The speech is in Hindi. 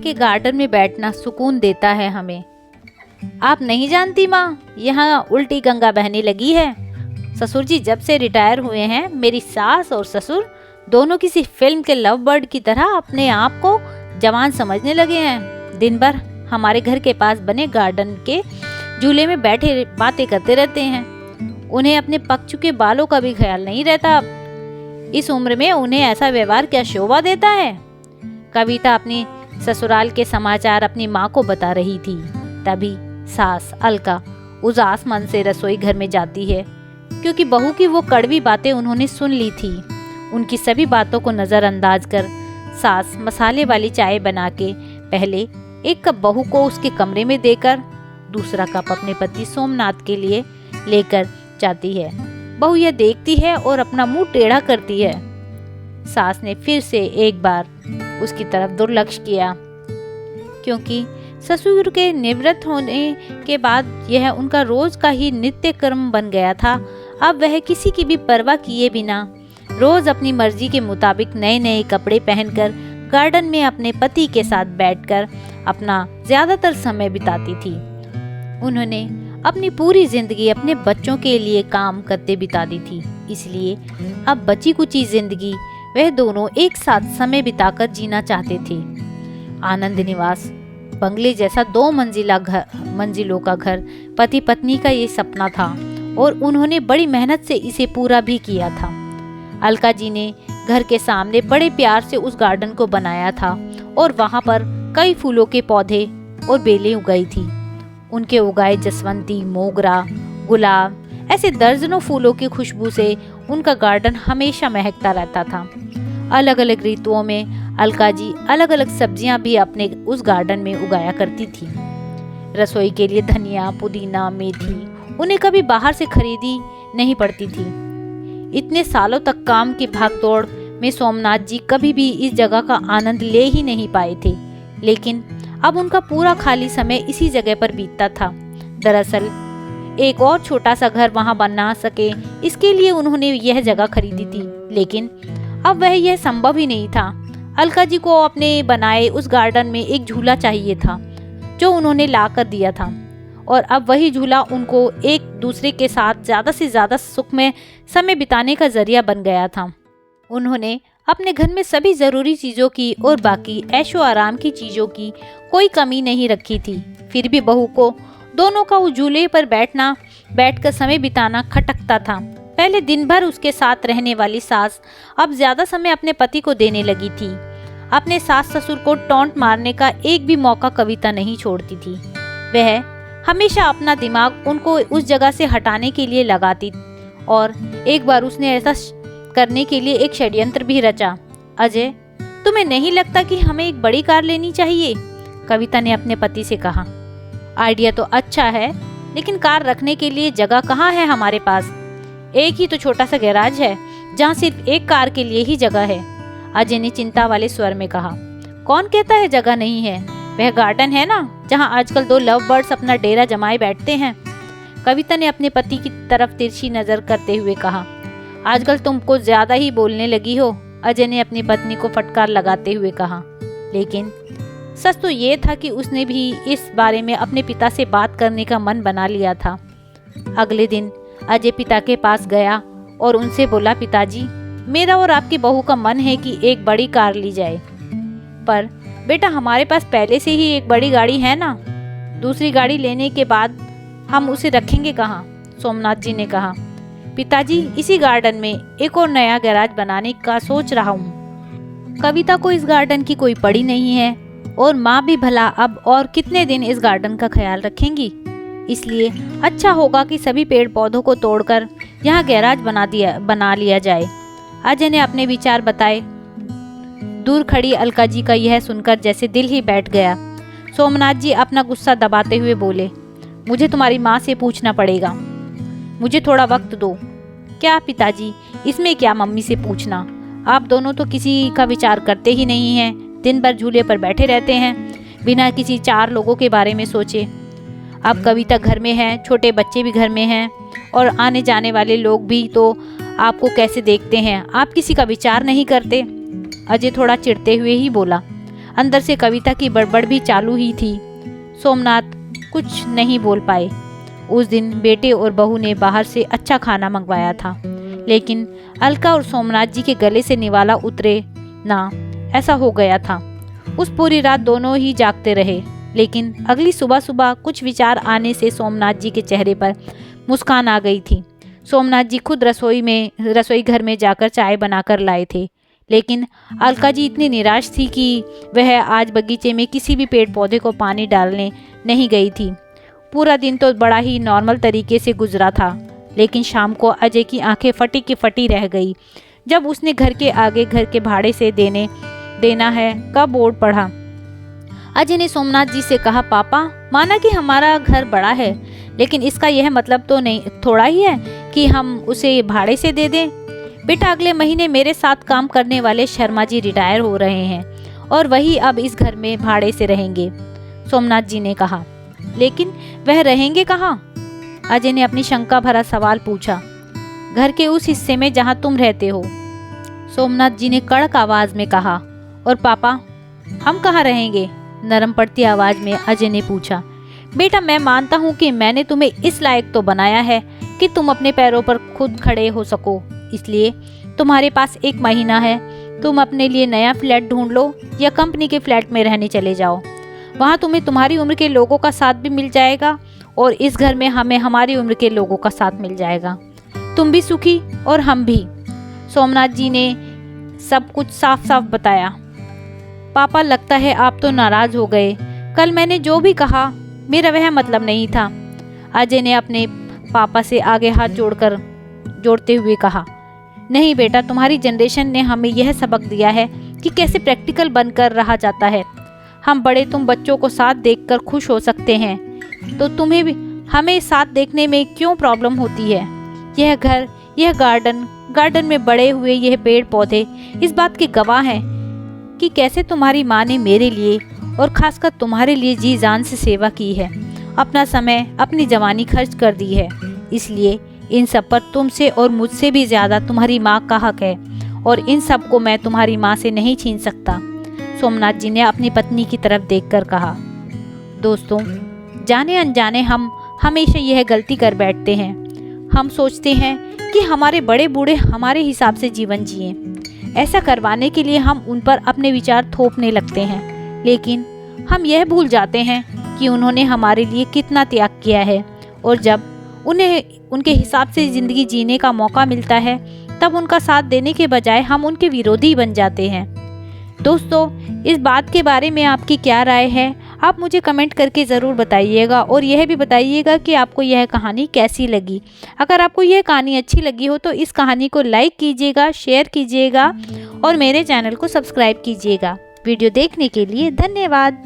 के गार्डन में बैठना सुकून देता है हमें। आप नहीं जानती माँ, यहाँ उल्टी गंगा बहने लगी है। ससुर जी जब से रिटायर हुए हैं, मेरी सास और ससुर दोनों किसी फिल्म के लव बर्ड की तरह अपने आप को जवान समझने लगे हैं। दिन भर हमारे घर के पास बने गार्डन के झूले में बैठे बातें करते रहते हैं। उन्हें अपने पक चुके बालों का भी ख्याल नहीं रहता। अब इस उम्र में उन्हें ऐसा व्यवहार क्या शोभा देता है। कविता अपनी ससुराल के समाचार अपनी माँ को बता रही थी। तभी सास अलका उदास मन से रसोई घर में जाती है, क्योंकि बहू की वो कड़वी बातें उन्होंने सुन ली थी। उनकी सभी बातों को नजरअंदाज कर सास मसाले वाली चाय बना के पहले एक कप बहू को उसके कमरे में देकर दूसरा कप अपने पति सोमनाथ के लिए लेकर जाती है। बहू यह देखती है और अपना मुंह टेढ़ा करती है। सास ने फिर से एक बार उसकी तरफ दुर्लक्ष्य किया, क्योंकि ससुर के निवृत्त होने के बाद यह उनका रोज का ही नित्य कर्म बन गया था। अब वह किसी की भी परवाह किए बिना रोज अपनी मर्जी के मुताबिक नए नए कपड़े पहनकर गार्डन में अपने पति के साथ बैठकर अपना ज्यादातर समय बिताती थी। उन्होंने अपनी पूरी जिंदगी अपने बच्चों के लिए काम करते बिता दी थी, इसलिए अब बची कुची जिंदगी वह दोनों एक साथ समय बिताकर जीना चाहते थे। आनंद निवास बंगले जैसा 2 मंजिलों का घर पति पत्नी का ये सपना था और उन्होंने बड़ी मेहनत से इसे पूरा भी किया था। अलका जी ने घर के सामने बड़े प्यार से उस गार्डन को बनाया था और वहाँ पर कई फूलों के पौधे और बेलें उगाई थी। उनके उगाए जसवंती, मोगरा, गुलाब ऐसे दर्जनों फूलों की खुशबू से उनका गार्डन हमेशा महकता रहता था। अलग अलग ऋतुओं में अलका जी अलग अलग सब्जियां भी अपने उस गार्डन में उगाया करती थी। रसोई के लिए धनिया, पुदीना, मेथी उन्हें कभी बाहर से खरीदी नहीं पड़ती थी। इतने सालों तक काम की भागदौड़ में सोमनाथ जी कभी भी इस जगह का आनंद ले ही नहीं पाए थे, लेकिन अब उनका पूरा खाली समय इसी जगह पर बीतता था। दरअसल एक और छोटा सा घर वहां बना सके, इसके लिए उन्होंने यह जगह खरीदी थी, लेकिन अब वह यह संभव ही नहीं था। अलका जी को अपने बनाए उस गार्डन में एक झूला चाहिए था, जो उन्होंने ला कर दिया था, और अब वही झूला उनको एक दूसरे के साथ ज़्यादा से ज़्यादा सुखमय समय बिताने का जरिया बन गया था। उन्होंने अपने घर में सभी ज़रूरी चीज़ों की और बाकी ऐशो आराम की चीज़ों की कोई कमी नहीं रखी थी। फिर भी बहू को दोनों का उस झूले पर बैठकर समय बिताना खटकता था। पहले दिन भर उसके साथ रहने वाली सास अब ज़्यादा समय अपने पति को देने लगी थी। अपने सास ससुर को टॉन्ट मारने का एक भी मौका कविता नहीं छोड़ती थी। वह हमेशा अपना दिमाग उनको उस जगह से हटाने के लिए लगाती, और एक बार उसने ऐसा करने के लिए एक षड्यंत्र भी रचा। अजय, तुम्हें नहीं लगता कि हमें एक बड़ी कार लेनी चाहिए? कविता ने अपने पति से कहा। आइडिया तो अच्छा है, लेकिन कार रखने के लिए जगह कहाँ है हमारे पास? एक ही तो छोटा सा गैराज है, जहाँ सिर्फ एक कार के लिए ही जगह है। अजय ने चिंता वाले स्वर में कहा। कौन कहता है जगह नहीं है? वह गार्डन है ना, जहाँ आजकल 2 लव बर्ड्स अपना डेरा जमाए बैठते हैं। कविता ने अपने पति की तरफ तिरछी नजर करते हुए कहा। आजकल तुम कुछ ज्यादा ही बोलने लगी हो, अजय ने अपनी पत्नी को फटकार लगाते हुए कहा। लेकिन सच तो ये था कि उसने भी इस बारे में अपने पिता से बात करने का मन बना लिया था। अगले दिन अजय पिता के पास गया और उनसे बोला, पिताजी, मेरा और आपकी बहू का मन है कि एक बड़ी कार ली जाए। पर बेटा, हमारे पास पहले से ही एक बड़ी गाड़ी है ना, दूसरी गाड़ी लेने के बाद हम उसे रखेंगे कहाँ? सोमनाथ जी ने कहा। पिताजी, इसी गार्डन में एक और नया गैराज बनाने का सोच रहा हूँ। कविता को इस गार्डन की कोई पड़ी नहीं है, और माँ भी भला अब और कितने दिन इस गार्डन का ख्याल रखेंगी। इसलिए अच्छा होगा कि सभी पेड़ पौधों को तोड़कर यहाँ गैराज बना लिया जाए। अजय ने अपने विचार बताए। दूर खड़ी अलका जी का यह सुनकर जैसे दिल ही बैठ गया। सोमनाथ जी अपना गुस्सा दबाते हुए बोले, मुझे तुम्हारी माँ से पूछना पड़ेगा, मुझे थोड़ा वक्त दो। क्या पिताजी, इसमें क्या मम्मी से पूछना? आप दोनों तो किसी का विचार करते ही नहीं हैं, दिन भर झूले पर बैठे रहते हैं बिना किसी 4 लोगों के बारे में सोचे। अब कविता घर में है, छोटे बच्चे भी घर में हैं, और आने जाने वाले लोग भी तो आपको कैसे देखते हैं, आप किसी का विचार नहीं करते। अजय थोड़ा चिढ़ते हुए ही बोला। अंदर से कविता की बड़बड़ भी चालू ही थी। सोमनाथ कुछ नहीं बोल पाए। उस दिन बेटे और बहू ने बाहर से अच्छा खाना मंगवाया था, लेकिन अलका और सोमनाथ जी के गले से निवाला उतरे ना, ऐसा हो गया था। उस पूरी रात दोनों ही जागते रहे, लेकिन अगली सुबह सुबह कुछ विचार आने से सोमनाथ जी के चेहरे पर मुस्कान आ गई थी। सोमनाथ जी खुद रसोई घर में जाकर चाय बनाकर लाए थे, लेकिन अलका जी इतनी निराश थी कि वह आज बगीचे में किसी भी पेड़ पौधे को पानी डालने नहीं गई थी। पूरा दिन तो बड़ा ही नॉर्मल तरीके से गुजरा था, लेकिन शाम को अजय की आंखें फटी की फटी रह गई जब उसने घर के आगे घर के भाड़े से देना है का बोर्ड पढ़ा। अजय ने सोमनाथ जी से कहा, पापा, माना कि हमारा घर बड़ा है, लेकिन इसका यह मतलब तो नहीं थोड़ा ही है कि हम उसे भाड़े से दे दें। बेटा, अगले महीने मेरे साथ काम करने वाले शर्मा जी रिटायर हो रहे हैं और वही अब इस घर में भाड़े से रहेंगे। सोमनाथ जी ने कहा, लेकिन वह रहेंगे कहाँ? अजय ने अपनी शंका भरा सवाल पूछा। घर के उस हिस्से में जहाँ तुम रहते हो, सोमनाथ जी ने कड़क आवाज में कहा। और पापा, हम कहाँ रहेंगे? नरम पड़ती आवाज में अजय ने पूछा। बेटा, मैं मानता हूँ कि मैंने तुम्हें इस लायक तो बनाया है कि तुम अपने पैरों पर खुद खड़े हो सको, इसलिए तुम्हारे पास 1 महीना है। तुम अपने लिए नया फ्लैट ढूंढ लो या कंपनी के फ्लैट में रहने चले जाओ। वहाँ तुम्हें तुम्हारी उम्र के लोगों का साथ भी मिल जाएगा और इस घर में हमें हमारी उम्र के लोगों का साथ मिल जाएगा। तुम भी सुखी और हम भी। सोमनाथ जी ने सब कुछ साफ साफ बताया। पापा, लगता है आप तो नाराज हो गए। कल मैंने जो भी कहा मेरा वह मतलब नहीं था। अजय ने अपने पापा से आगे हाथ जोड़ते हुए कहा। नहीं बेटा, तुम्हारी जनरेशन ने हमें यह सबक दिया है कि कैसे प्रैक्टिकल बनकर रहा जाता है। हम बड़े तुम बच्चों को साथ देखकर खुश हो सकते हैं, तो तुम्हें भी हमें साथ देखने में क्यों प्रॉब्लम होती है? यह घर, यह गार्डन में बड़े हुए यह पेड़ पौधे इस बात के गवाह हैं कि कैसे तुम्हारी माँ ने मेरे लिए और खासकर तुम्हारे लिए जी जान से सेवा की है, अपना समय, अपनी जवानी खर्च कर दी है। इसलिए इन सब पर तुमसे और मुझसे भी ज्यादा तुम्हारी माँ का हक है और इन सब को मैं तुम्हारी माँ से नहीं छीन सकता। सोमनाथ जी ने अपनी पत्नी की तरफ देखकर कहा। दोस्तों, जाने अनजाने हम हमेशा यह गलती कर बैठते हैं। हम सोचते हैं कि हमारे बड़े बूढ़े हमारे हिसाब से जीवन जिएं। ऐसा करवाने के लिए हम उन पर अपने विचार थोपने लगते हैं, लेकिन हम यह भूल जाते हैं कि उन्होंने हमारे लिए कितना त्याग किया है और जब उन्हें उनके हिसाब से ज़िंदगी जीने का मौका मिलता है तब उनका साथ देने के बजाय हम उनके विरोधी बन जाते हैं। दोस्तों, इस बात के बारे में आपकी क्या राय है? आप मुझे कमेंट करके ज़रूर बताइएगा और यह भी बताइएगा कि आपको यह कहानी कैसी लगी। अगर आपको यह कहानी अच्छी लगी हो तो इस कहानी को लाइक कीजिएगा, शेयर कीजिएगा और मेरे चैनल को सब्सक्राइब कीजिएगा। वीडियो देखने के लिए धन्यवाद।